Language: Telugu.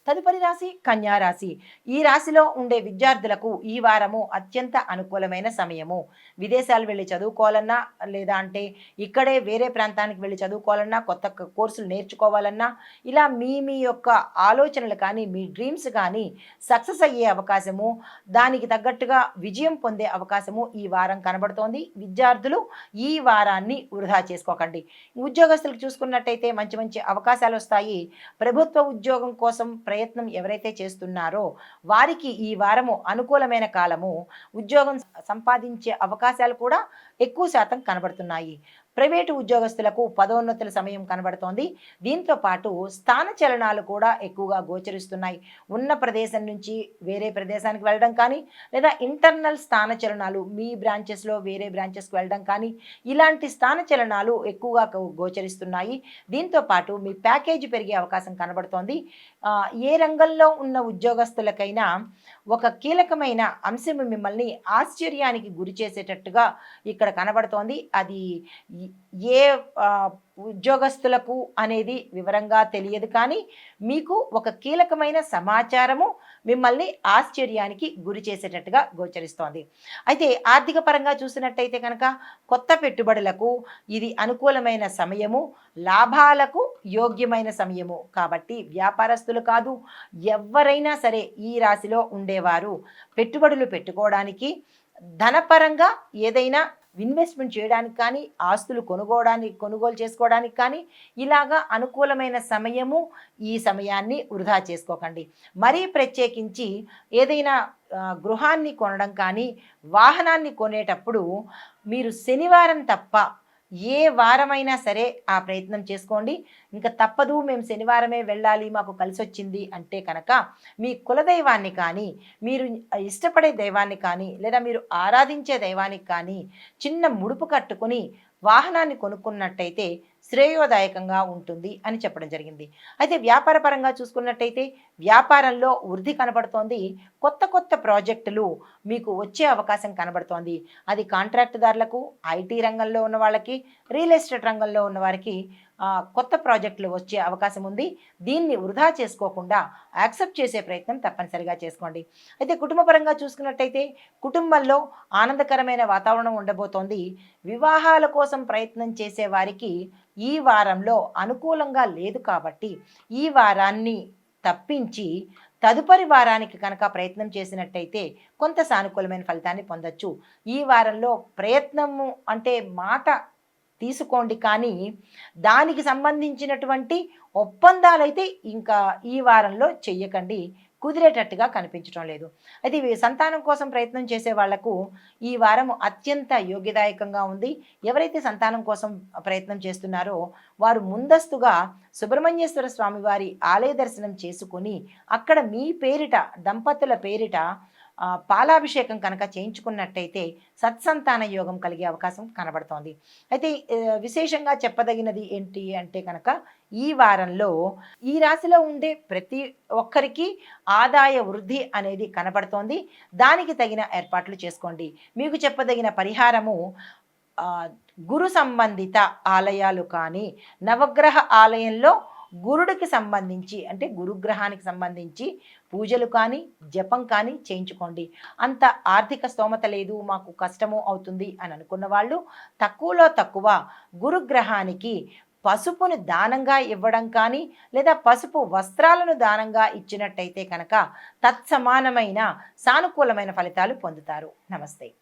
తదుపరి రాశి కన్యా రాశి. ఈ రాశిలో ఉండే విద్యార్థులకు ఈ వారము అత్యంత అనుకూలమైన సమయము. విదేశాలు వెళ్ళి చదువుకోవాలన్నా, లేదా అంటే ఇక్కడే వేరే ప్రాంతానికి వెళ్ళి చదువుకోవాలన్నా, కొత్త కోర్సులు నేర్చుకోవాలన్నా, ఇలా మీ యొక్క ఆలోచనలు కానీ, మీ డ్రీమ్స్ కానీ సక్సెస్ అయ్యే అవకాశము, దానికి తగ్గట్టుగా విజయం పొందే అవకాశము ఈ వారం కనబడుతోంది. విద్యార్థులు ఈ వారాన్ని వృధా చేసుకోకండి. ఉద్యోగస్తులకు చూసుకున్నట్టయితే మంచి మంచి అవకాశాలు వస్తాయి. ప్రభుత్వ ఉద్యోగం కోసం ప్రయత్నం ఎవరైతే చేస్తున్నారో వారికి ఈ వారము అనుకూలమైన కాలము. ఉద్యోగం సంపాదించే అవకాశాలు కూడా ఎక్కువ శాతం కనబడుతున్నాయి. ప్రైవేటు ఉద్యోగస్తులకు పదోన్నతుల సమయం కనబడుతోంది. దీంతో పాటు స్థాన చలనాలు కూడా ఎక్కువగా గోచరిస్తున్నాయి. ఉన్న ప్రదేశం నుంచి వేరే ప్రదేశానికి వెళ్ళడం కానీ, లేదా ఇంటర్నల్ స్థాన చలనాలు మీ బ్రాంచెస్లో వేరే బ్రాంచెస్కి వెళ్ళడం కానీ, ఇలాంటి స్థాన చలనాలు ఎక్కువగా గోచరిస్తున్నాయి. దీంతో పాటు మీ ప్యాకేజీ పెరిగే అవకాశం కనబడుతోంది. ఏ రంగంలో ఉన్న ఉద్యోగస్తులకైనా ఒక కీలకమైన అంశం మిమ్మల్ని ఆశ్చర్యానికి గురి చేసేటట్టుగా ఇక్కడ కనబడుతోంది. అది ఏ ఉద్యోగస్తులకు అనేది వివరంగా తెలియదు, కానీ మీకు ఒక కీలకమైన సమాచారము మిమ్మల్ని ఆశ్చర్యానికి గురి చేసేటట్టుగా గోచరిస్తోంది. అయితే ఆర్థిక పరంగా చూసినట్టయితే కనుక కొత్త పెట్టుబడులకు ఇది అనుకూలమైన సమయము, లాభాలకు యోగ్యమైన సమయము. కాబట్టి వ్యాపారస్తులు కాదు, ఎవరైనా సరే ఈ రాశిలో ఉండేవారు పెట్టుబడులు పెట్టుకోవడానికి, ధనపరంగా ఏదైనా ఇన్వెస్ట్మెంట్ చేయడానికి కానీ, ఆస్తులు కొనుగోలు చేసుకోవడానికి కానీ ఇలాగా అనుకూలమైన సమయము. ఈ సమయాన్ని వృధా చేసుకోకండి. మరీ ప్రత్యేకించి ఏదైనా గృహాన్ని కొనడం కానీ, వాహనాన్ని కొనేటప్పుడు మీరు శనివారం తప్ప ఏ వారమైనా సరే ఆ ప్రయత్నం చేసుకోండి. ఇంకా తప్పదు, మేము శనివారమే వెళ్ళాలి, మాకు కలిసొచ్చింది అంటే కనుక మీ కులదైవాన్ని కానీ, మీరు ఇష్టపడే దైవాన్ని కానీ, లేదా మీరు ఆరాధించే దైవానికి కానీ చిన్న ముడుపు కట్టుకుని వాహనాన్ని కొనుక్కున్నట్టయితే శ్రేయోదాయకంగా ఉంటుంది అని చెప్పడం జరిగింది. అయితే వ్యాపార పరంగా చూసుకున్నట్టయితే వ్యాపారంలో వృద్ధి కనబడుతోంది. కొత్త కొత్త ప్రాజెక్టులు మీకు వచ్చే అవకాశం కనబడుతోంది. అది కాంట్రాక్టుదారులకు, ఐటీ రంగంలో ఉన్న వాళ్ళకి, రియల్ ఎస్టేట్ రంగంలో ఉన్న వారికి కొత్త ప్రాజెక్టులు వచ్చే అవకాశం ఉంది. దీన్ని వృధా చేసుకోకుండా యాక్సెప్ట్ చేసే ప్రయత్నం తప్పనిసరిగా చేసుకోండి. అయితే కుటుంబపరంగా చూసుకున్నట్టయితే కుటుంబంలో ఆనందకరమైన వాతావరణం ఉండబోతోంది. వివాహాల కోసం ప్రయత్నం చేసే వారికి ఈ వారంలో అనుకూలంగా లేదు, కాబట్టి ఈ వారాన్ని తప్పించి తదుపరి వారానికి కనుక ప్రయత్నం చేసినట్టయితే కొంత సానుకూలమైన ఫలితాన్ని పొందొచ్చు. ఈ వారంలో ప్రయత్నము అంటే మాట తీసుకోండి, కానీ దానికి సంబంధించినటువంటి ఒప్పందాలైతే ఇంకా ఈ వారంలో చెయ్యకండి. కుదిరేటట్టుగా కనిపించడం లేదు. అయితే సంతానం కోసం ప్రయత్నం చేసే వాళ్లకు ఈ వారం అత్యంత యోగ్యదాయకంగా ఉంది. ఎవరైతే సంతానం కోసం ప్రయత్నం చేస్తున్నారో వారు ముందస్తుగా సుబ్రహ్మణ్యేశ్వర స్వామి వారి ఆలయ దర్శనం చేసుకుని అక్కడ మీ పేరిట, దంపతుల పేరిట పాలాభిషేకం కనుక చేయించుకున్నట్టయితే సత్సంతాన యోగం కలిగే అవకాశం కనబడుతోంది. అయితే విశేషంగా చెప్పదగినది ఏంటి అంటే కనుక ఈ వారంలో ఈ రాశిలో ఉండే ప్రతి ఒక్కరికి ఆదాయ వృద్ధి అనేది కనబడుతోంది. దానికి తగిన ఏర్పాట్లు చేసుకోండి. మీకు చెప్పదగిన పరిహారము గురు సంబంధిత ఆలయాలు కానీ, నవగ్రహ ఆలయంలో గురుడికి సంబంధించి అంటే గురుగ్రహానికి సంబంధించి పూజలు కానీ, జపం కానీ చేయించుకోండి. అంత ఆర్థిక స్తోమత లేదు, మాకు కష్టము అవుతుంది అని అనుకున్న వాళ్ళు తక్కువలో తక్కువ గురుగ్రహానికి పసుపును దానంగా ఇవ్వడం కానీ, లేదా పసుపు వస్త్రాలను దానంగా ఇచ్చినట్టయితే కనుక తత్సమానమైన సానుకూలమైన ఫలితాలు పొందుతారు. నమస్తే.